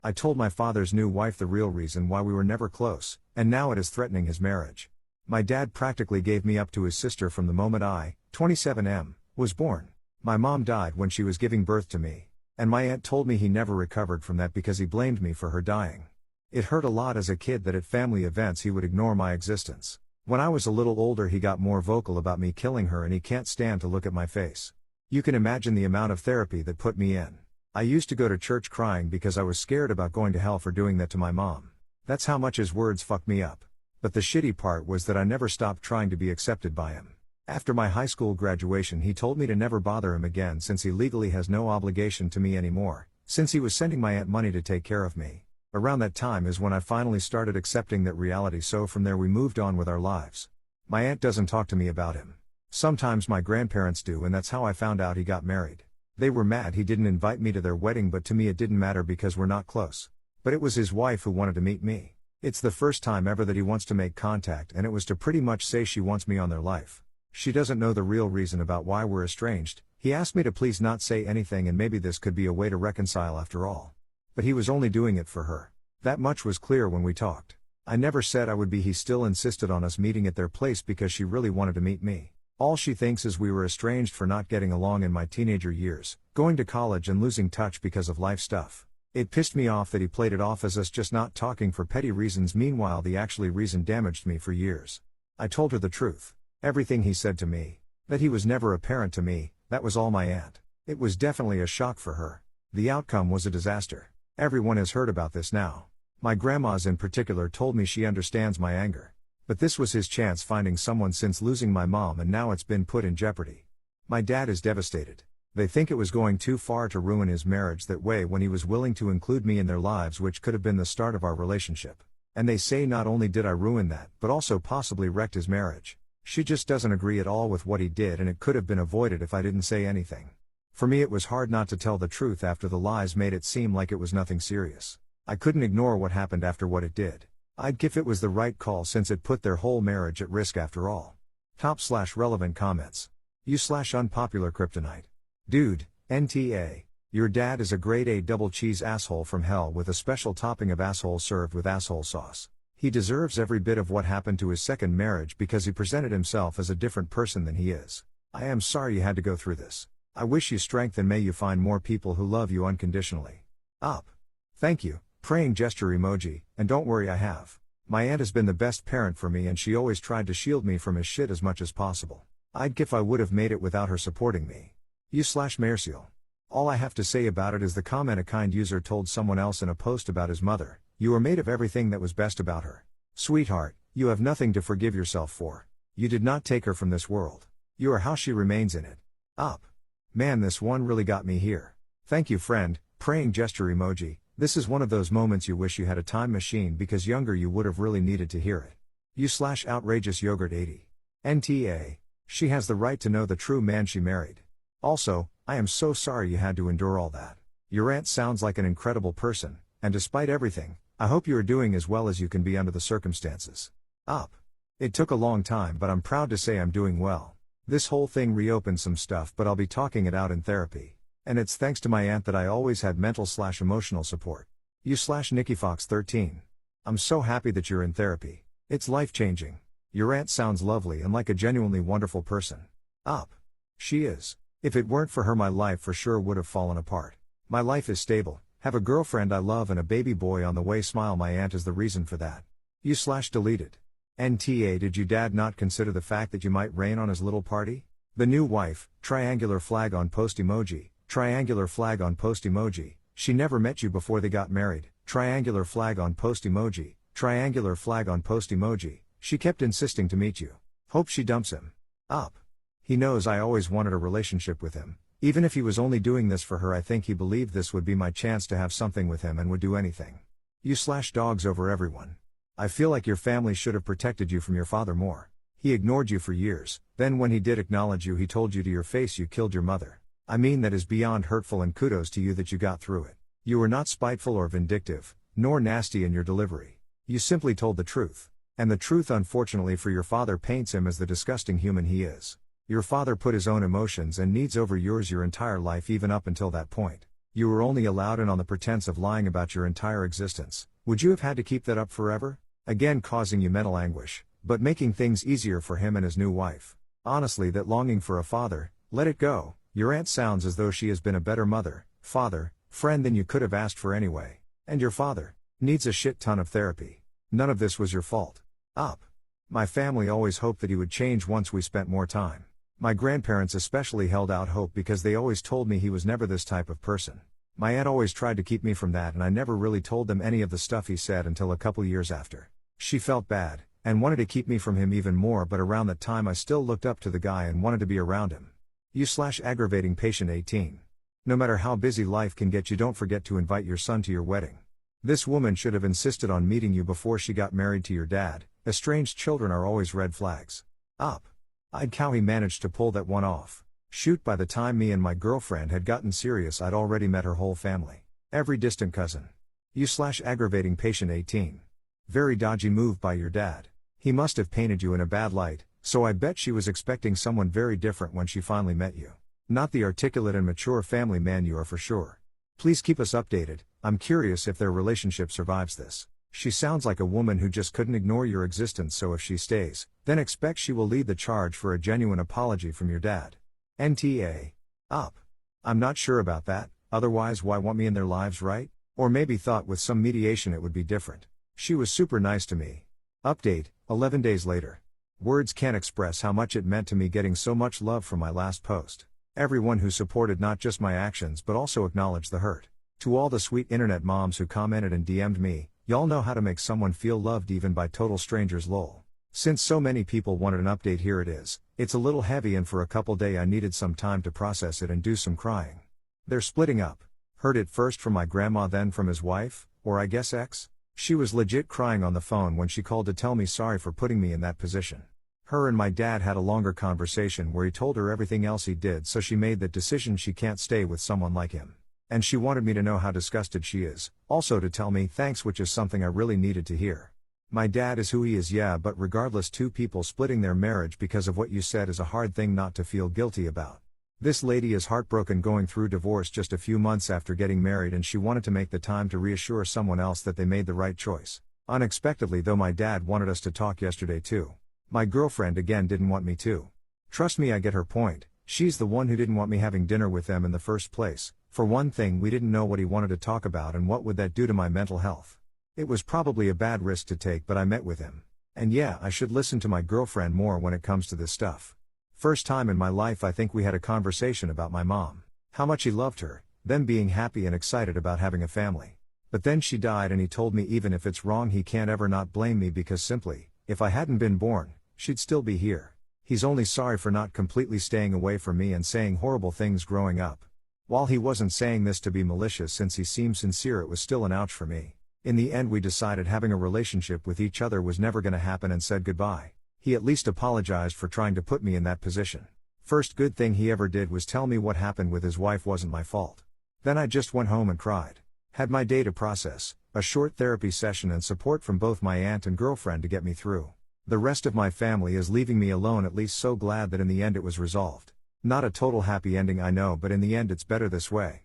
I told my father's new wife the real reason why we were never close, and now it is threatening his marriage. My dad practically gave me up to his sister from the moment I, 27M, was born. My mom died when she was giving birth to me, and my aunt told me he never recovered from that because he blamed me for her dying. It hurt a lot as a kid that at family events he would ignore my existence. When I was a little older he got more vocal about me killing her and he can't stand to look at my face. You can imagine the amount of therapy that put me in. I used to go to church crying because I was scared about going to hell for doing that to my mom. That's how much his words fucked me up. But the shitty part was that I never stopped trying to be accepted by him. After my high school graduation he told me to never bother him again since he legally has no obligation to me anymore, since he was sending my aunt money to take care of me. Around that time is when I finally started accepting that reality, so from there we moved on with our lives. My aunt doesn't talk to me about him. Sometimes my grandparents do, and that's how I found out he got married. They were mad he didn't invite me to their wedding, but to me it didn't matter because we're not close. But it was his wife who wanted to meet me. It's the first time ever that he wants to make contact, and it was to pretty much say she wants me on their life. She doesn't know the real reason about why we're estranged. He asked me to please not say anything, and maybe this could be a way to reconcile after all. But he was only doing it for her. That much was clear when we talked. I never said I would be. He still insisted on us meeting at their place because she really wanted to meet me. All she thinks is we were estranged for not getting along in my teenager years, going to college and losing touch because of life stuff. It pissed me off that he played it off as us just not talking for petty reasons. Meanwhile the actually reason damaged me for years. I told her the truth. Everything he said to me. That he was never a parent to me, that was all my aunt. It was definitely a shock for her. The outcome was a disaster. Everyone has heard about this now. My grandmas in particular told me she understands my anger. But this was his chance finding someone since losing my mom, and now it's been put in jeopardy. My dad is devastated. They think it was going too far to ruin his marriage that way when he was willing to include me in their lives, which could have been the start of our relationship. And they say not only did I ruin that, but also possibly wrecked his marriage. She just doesn't agree at all with what he did, and it could have been avoided if I didn't say anything. For me it was hard not to tell the truth after the lies made it seem like it was nothing serious. I couldn't ignore what happened after what it did. I'd give it was the right call since it put their whole marriage at risk after all. Top/relevant comments. U/unpopular kryptonite. Dude, NTA. Your dad is a grade A double cheese asshole from hell with a special topping of asshole served with asshole sauce. He deserves every bit of what happened to his second marriage because he presented himself as a different person than he is. I am sorry you had to go through this. I wish you strength and may you find more people who love you unconditionally. Up. Thank you, praying gesture emoji, and don't worry I have. My aunt has been the best parent for me and she always tried to shield me from his shit as much as possible. I'd give I would have made it without her supporting me. U/Mercial. All I have to say about it is the comment a kind user told someone else in a post about his mother: you are made of everything that was best about her. Sweetheart, you have nothing to forgive yourself for. You did not take her from this world. You are how she remains in it. Up. Man, this one really got me here. Thank you friend, praying gesture emoji. This is one of those moments you wish you had a time machine because younger you would have really needed to hear it. U/outrageous yogurt 80. NTA. She has the right to know the true man she married. Also, I am so sorry you had to endure all that. Your aunt sounds like an incredible person, and despite everything, I hope you are doing as well as you can be under the circumstances. Up. It took a long time, but I'm proud to say I'm doing well. This whole thing reopened some stuff, but I'll be talking it out in therapy. And it's thanks to my aunt that I always had mental/emotional support. U/NikkiFox13. I'm so happy that you're in therapy. It's life-changing. Your aunt sounds lovely and like a genuinely wonderful person. Up. She is. If it weren't for her my life for sure would have fallen apart. My life is stable, have a girlfriend I love and a baby boy on the way. Smile. My aunt is the reason for that. U/deleted. NTA. Did you dad not consider the fact that you might rain on his little party? The new wife, triangular flag on post emoji, triangular flag on post emoji. She never met you before they got married, triangular flag on post emoji, triangular flag on post emoji. She kept insisting to meet you. Hope she dumps him. Up. He knows I always wanted a relationship with him. Even if he was only doing this for her, I think he believed this would be my chance to have something with him and would do anything. U/dogs over everyone. I feel like your family should have protected you from your father more. He ignored you for years, then when he did acknowledge you he told you to your face you killed your mother. I mean that is beyond hurtful and kudos to you that you got through it. You were not spiteful or vindictive, nor nasty in your delivery. You simply told the truth. And the truth unfortunately for your father paints him as the disgusting human he is. Your father put his own emotions and needs over yours your entire life even up until that point. You were only allowed in on the pretense of lying about your entire existence. Would you have had to keep that up forever? Again causing you mental anguish, but making things easier for him and his new wife. Honestly, that longing for a father, let it go. Your aunt sounds as though she has been a better mother, father, friend than you could have asked for anyway. And your father needs a shit ton of therapy. None of this was your fault. Up. My family always hoped that he would change once we spent more time. My grandparents especially held out hope because they always told me he was never this type of person. My aunt always tried to keep me from that, and I never really told them any of the stuff he said until a couple years after. She felt bad, and wanted to keep me from him even more, but around that time I still looked up to the guy and wanted to be around him. You/aggravating patient 18. No matter how busy life can get you, don't forget to invite your son to your wedding. This woman should have insisted on meeting you before she got married to your dad. Estranged children are always red flags. Up. I'd cow he managed to pull that one off. Shoot, by the time me and my girlfriend had gotten serious, I'd already met her whole family. Every distant cousin. You/aggravating patient 18. Very dodgy move by your dad. He must have painted you in a bad light, so I bet she was expecting someone very different when she finally met you. Not the articulate and mature family man you are for sure. Please keep us updated. I'm curious if their relationship survives this. She sounds like a woman who just couldn't ignore your existence, so if she stays, then expect she will lead the charge for a genuine apology from your dad. NTA. Up. I'm not sure about that, otherwise why want me in their lives, right? Or maybe thought with some mediation it would be different. She was super nice to me. Update, 11 days later. Words can't express how much it meant to me getting so much love from my last post. Everyone who supported not just my actions but also acknowledged the hurt. To all the sweet internet moms who commented and DM'd me, y'all know how to make someone feel loved even by total strangers, lol. Since so many people wanted an update, here it is. It's a little heavy, and for a couple days I needed some time to process it and do some crying. They're splitting up. Heard it first from my grandma, then from his wife, or I guess ex. She was legit crying on the phone when she called to tell me sorry for putting me in that position. Her and my dad had a longer conversation where he told her everything else he did, so she made that decision she can't stay with someone like him. And she wanted me to know how disgusted she is, also to tell me thanks, which is something I really needed to hear. My dad is who he is, yeah, but regardless, two people splitting their marriage because of what you said is a hard thing not to feel guilty about. This lady is heartbroken, going through divorce just a few months after getting married, and she wanted to make the time to reassure someone else that they made the right choice. Unexpectedly though, my dad wanted us to talk yesterday too. My girlfriend again didn't want me to. Trust me, I get her point. She's the one who didn't want me having dinner with them in the first place. For one thing, we didn't know what he wanted to talk about, and what would that do to my mental health. It was probably a bad risk to take, but I met with him. And yeah, I should listen to my girlfriend more when it comes to this stuff. First time in my life I think we had a conversation about my mom. How much he loved her, them being happy and excited about having a family. But then she died, and he told me even if it's wrong he can't ever not blame me, because simply, if I hadn't been born, she'd still be here. He's only sorry for not completely staying away from me and saying horrible things growing up. While he wasn't saying this to be malicious, since he seemed sincere, it was still an ouch for me. In the end we decided having a relationship with each other was never gonna happen and said goodbye. He at least apologized for trying to put me in that position. First good thing he ever did was tell me what happened with his wife wasn't my fault. Then I just went home and cried. Had my day to process, a short therapy session, and support from both my aunt and girlfriend to get me through. The rest of my family is leaving me alone, at least so glad that in the end it was resolved. Not a total happy ending, I know, but in the end it's better this way.